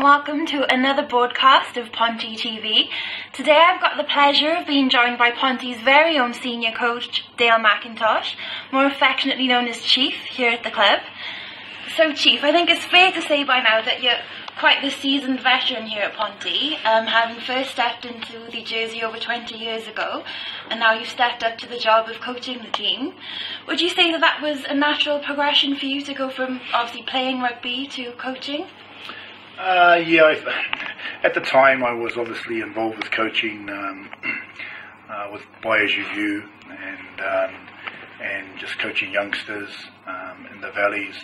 welcome to another broadcast of Ponty TV. Today I've got the pleasure of being joined by Ponty's very own senior coach, Dale McIntosh, more affectionately known as Chief here at the club. So Chief, I think it's fair to say by now that you're quite the seasoned veteran here at Ponty, having first stepped into the jersey over 20 years ago, and now you've stepped up to the job of coaching the team. Would you say that that was a natural progression for you to go from obviously playing rugby to coaching? At the time I was obviously involved with coaching with Boys U and just coaching youngsters in the valleys,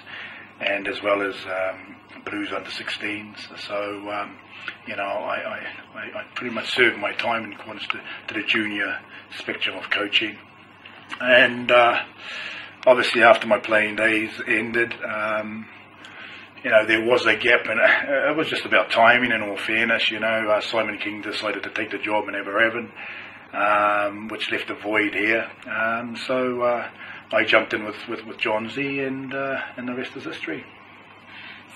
and as well as Blues under 16s. So I pretty much served my time in accordance to the junior spectrum of coaching, and obviously after my playing days ended, there was a gap, and it was just about timing. In all fairness, Simon King decided to take the job in Aberavon, which left a void here. So I jumped in with John Z, and the rest is history.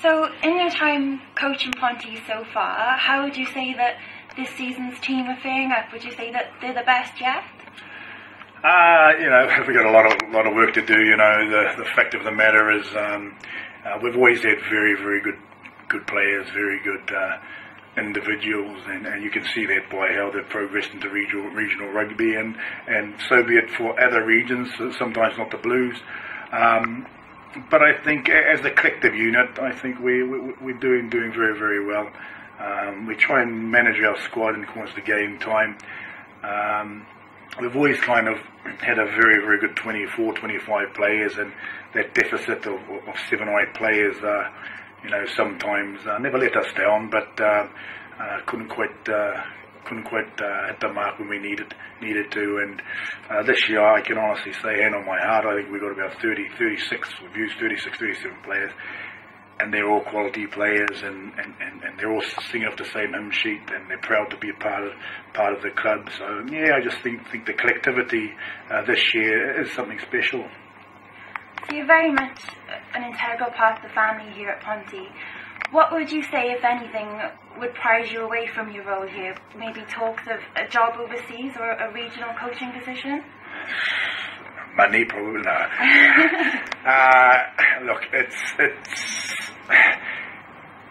So, in your time coaching Ponty so far, how would you say that this season's team are faring up? Would you say that they're the best yet? We've got a lot of work to do. The fact of the matter is, we've always had very, very good players, very good individuals, and you can see that by how they've progressed into regional rugby, and so be it for other regions, sometimes not the Blues. But I think as a collective unit, I think we're doing very, very well. We try and manage our squad in accordance to game time. We've always kind of had a very, very good 24, 25 players, and that deficit of 7 or 8 players, sometimes never let us down, but couldn't quite hit the mark when we needed to. And this year, I can honestly say, hand on my heart, I think we got about 36 reviews, 37 players, and they're all quality players, and they're all singing off the same hymn sheet, and they're proud to be a part of the club. So yeah, I just think the collectivity this year is something special. So you're very much an integral part of the family here at Ponty. What would you say, if anything, would prize you away from your role here? Maybe talks of a job overseas or a regional coaching position? Money, probably not. Look,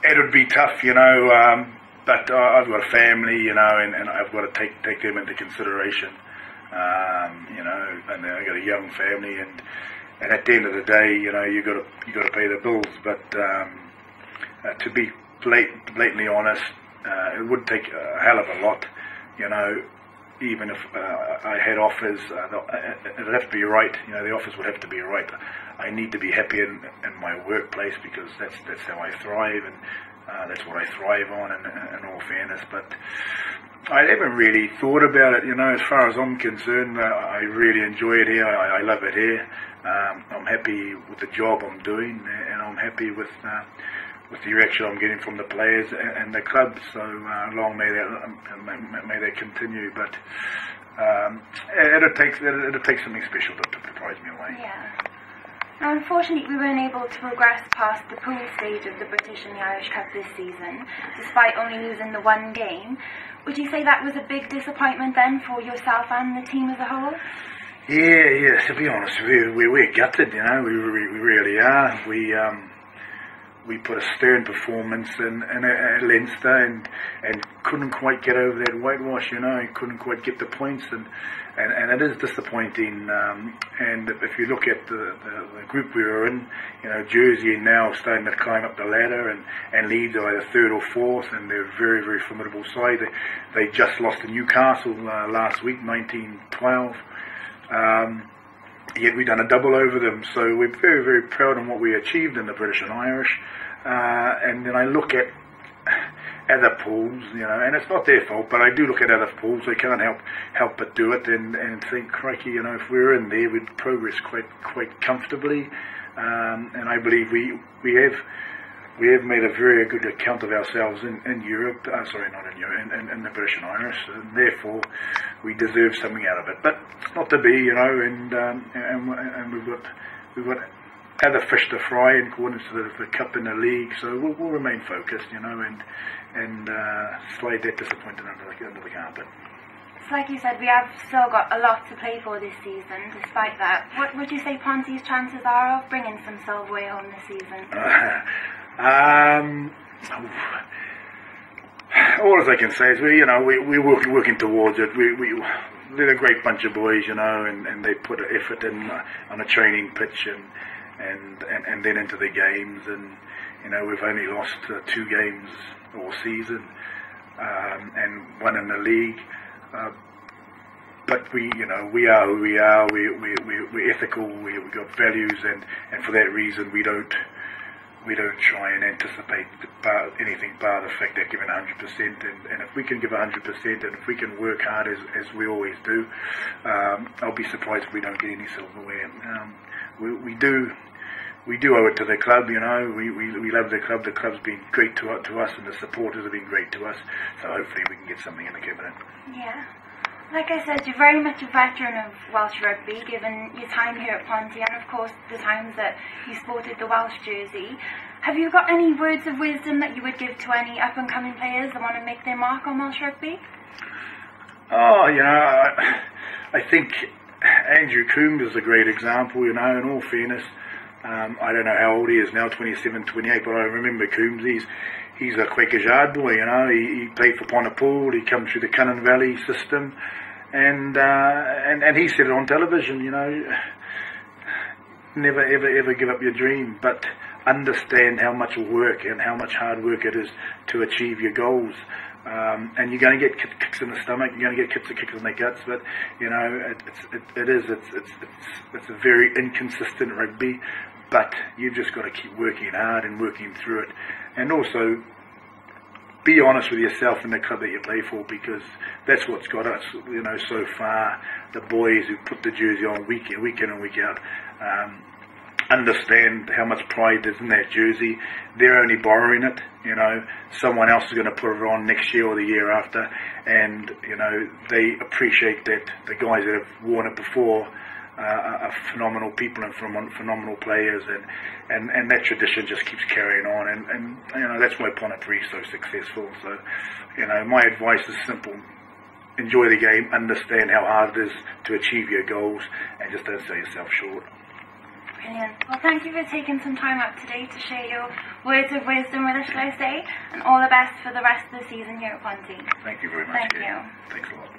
it would be tough, but I've got a family, and I've got to take them into consideration, and I've got a young family, and at the end of the day, you got to pay the bills. But to be blatantly honest, it would take a hell of a lot, even if I had offers, it would have to be right. The offers would have to be right. I need to be happy in my workplace, because that's how I thrive, and that's what I thrive on, in all fairness. But I haven't really thought about it. As far as I'm concerned, I really enjoy it here. I love it here. I'm happy with the job I'm doing, and I'm happy with the reaction I'm getting from the players and the club. So long may that continue. But it'll take something special to prize me away. Yeah. Now, unfortunately, we weren't able to progress past the pool stage of the British and the Irish Cup this season, despite only losing the one game. Would you say that was a big disappointment then for yourself and the team as a whole? Yeah. To be honest, we're gutted. We really are. We put a stern performance in at Leinster, and couldn't quite get over that whitewash. Couldn't quite get the points, and it is disappointing. And if you look at the group we were in, Jersey are now starting to climb up the ladder, and Leeds are either 3rd or 4th, and they're a very, very formidable side. They just lost to Newcastle last week, 19-12. Yet we've done a double over them, so we're very, very proud of what we achieved in the British and Irish. And then I look at other pools, and it's not their fault, but I do look at other pools. They can't help but do it, and think, crikey, if we were in there, we'd progress quite comfortably. And I believe we have made a very good account of ourselves in Europe. Sorry, not in Europe, in the British and Irish, and therefore we deserve something out of it. But it's not to be, and we've got other fish to fry in accordance to the cup in the league. So we'll remain focused, you know, and slide that disappointment under the carpet. So like you said, we have still got a lot to play for this season. Despite that, what would you say Ponty's chances are of bringing some silverware home this season? All as I can say is we're working towards it. They're a great bunch of boys, you know, and they put effort in on a training pitch and then into the games, and you know we've only lost 2 games all season, and 1 in the league. But we are who we are. We're ethical. We've got values, and for that reason we don't try and anticipate anything bar the fact that giving 100%. And if we can give 100%, and if we can work hard as we always do, I'll be surprised if we don't get any silverware. We do owe it to the club, you know. We love the club. The club's been great to us, and the supporters have been great to us. So hopefully we can get something in the cabinet. Yeah. Like I said, you're very much a veteran of Welsh rugby, given your time here at Ponty, and of course the times that you sported the Welsh jersey. Have you got any words of wisdom that you would give to any up-and-coming players that want to make their mark on Welsh rugby? Oh, you know, I think Andrew Coombs is a great example, you know, in all fairness. I don't know how old he is now, 27, 28, but I remember Coombs. He's a Quakers Yard boy, you know. He played for Pontypool. He come through the Cunnan Valley system, and he said it on television, you know. Never ever give up your dream, but understand how much work and how much hard work it is to achieve your goals. And you're going to get kicks in the stomach. You're going to get kicks in the guts, but you know it's a very inconsistent rugby. But you've just got to keep working hard and working through it, and also be honest with yourself and the club that you play for, because that's what's got us, you know, so far. The boys who put the jersey on week in and week out understand how much pride is in that jersey. They're only borrowing it, you know. Someone else is going to put it on next year or the year after, and you know they appreciate that the guys that have worn it before are phenomenal people and phenomenal players, and that tradition just keeps carrying on, and you know that's why Pontypool is so successful. So you know my advice is simple: enjoy the game, understand how hard it is to achieve your goals, and just don't sell yourself short. Brilliant. Well, thank you for taking some time out today to share your words of wisdom with us, shall I say, and all the best for the rest of the season here at Ponty. Thank you very much. Thank you. Thanks a lot.